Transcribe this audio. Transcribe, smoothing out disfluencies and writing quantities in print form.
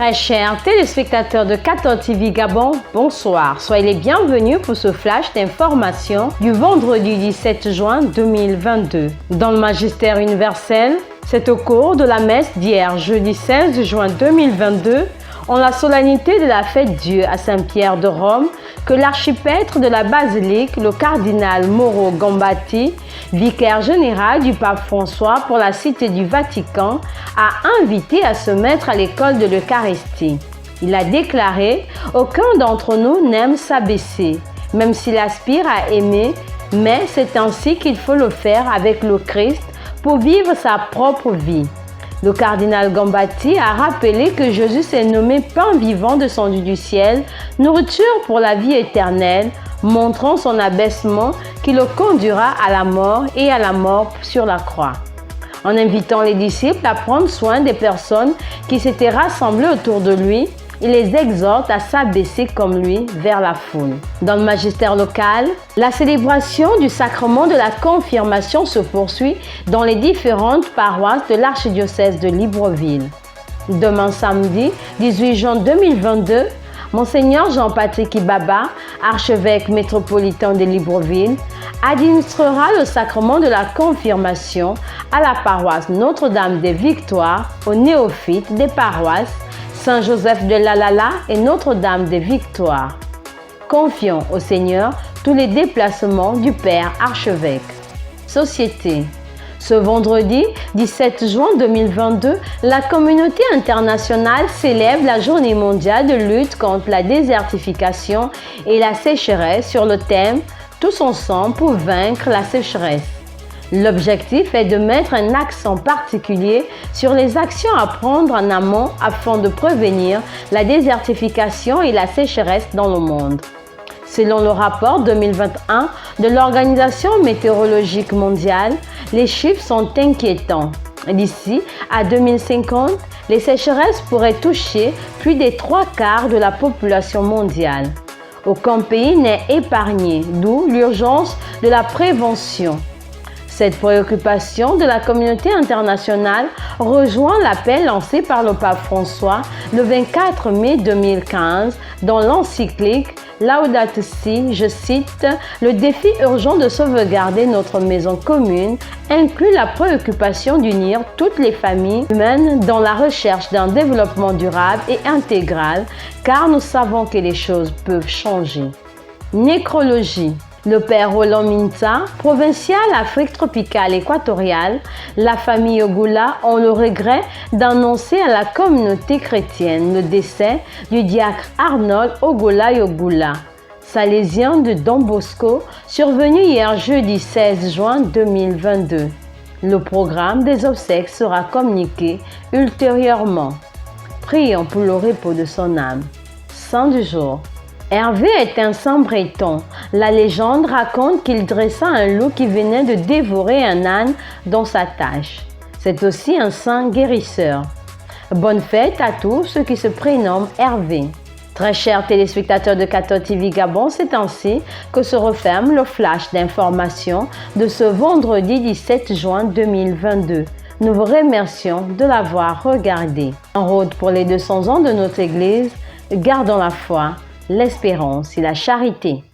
Très chers téléspectateurs de 14 TV Gabon, bonsoir. Soyez les bienvenus pour ce flash d'information du vendredi 17 juin 2022. Dans le magistère universel, c'est au cours de la messe d'hier, jeudi 16 juin 2022, en la solennité de la fête Dieu à Saint-Pierre de Rome, que l'archipêtre de la basilique, le cardinal Mauro Gambatti, vicaire général du pape François pour la Cité du Vatican, a invité à se mettre à l'école de l'Eucharistie. Il a déclaré « Aucun d'entre nous n'aime s'abaisser, même s'il aspire à aimer, mais c'est ainsi qu'il faut le faire avec le Christ pour vivre sa propre vie. » Le cardinal Gambatti a rappelé que Jésus s'est nommé pain vivant descendu du ciel, nourriture pour la vie éternelle, montrant son abaissement qui le conduira à la mort et à la mort sur la croix. En invitant les disciples à prendre soin des personnes qui s'étaient rassemblées autour de lui, il les exhorte à s'abaisser comme lui vers la foule. Dans le magistère local, la célébration du sacrement de la confirmation se poursuit dans les différentes paroisses de l'archidiocèse de Libreville. Demain samedi 18 juin 2022, Monseigneur Jean-Patrick Ibaba, archevêque métropolitain de Libreville, administrera le sacrement de la confirmation à la paroisse Notre-Dame des Victoires aux néophytes des paroisses Saint-Joseph de Lalala et Notre-Dame des Victoires. Confions au Seigneur tous les déplacements du Père archevêque. Société. Ce vendredi 17 juin 2022, la communauté internationale célèbre la Journée mondiale de lutte contre la désertification et la sécheresse sur le thème « Tous ensemble pour vaincre la sécheresse ». L'objectif est de mettre un accent particulier sur les actions à prendre en amont afin de prévenir la désertification et la sécheresse dans le monde. Selon le rapport 2021 de l'Organisation météorologique mondiale, les chiffres sont inquiétants. D'ici à 2050, les sécheresses pourraient toucher plus des 3/4 de la population mondiale. Aucun pays n'est épargné, d'où l'urgence de la prévention. Cette préoccupation de la communauté internationale rejoint l'appel lancé par le pape François le 24 mai 2015 dans l'encyclique Laudato Si, je cite, « Le défi urgent de sauvegarder notre maison commune inclut la préoccupation d'unir toutes les familles humaines dans la recherche d'un développement durable et intégral, car nous savons que les choses peuvent changer. » Nécrologie. Le père Roland Minta, provincial Afrique tropicale équatoriale, la famille Ogula ont le regret d'annoncer à la communauté chrétienne le décès du diacre Arnold Ogola Yogula, salésien de Don Bosco, survenu hier jeudi 16 juin 2022. Le programme des obsèques sera communiqué ultérieurement. Prions pour le repos de son âme. Saint du jour. Hervé est un saint breton. La légende raconte qu'il dressa un loup qui venait de dévorer un âne dans sa tâche. C'est aussi un saint guérisseur. Bonne fête à tous ceux qui se prénomment Hervé. Très chers téléspectateurs de 14 TV Gabon, c'est ainsi que se referme le flash d'information de ce vendredi 17 juin 2022. Nous vous remercions de l'avoir regardé. En route pour les 200 ans de notre Église, gardons la foi, l'espérance et la charité.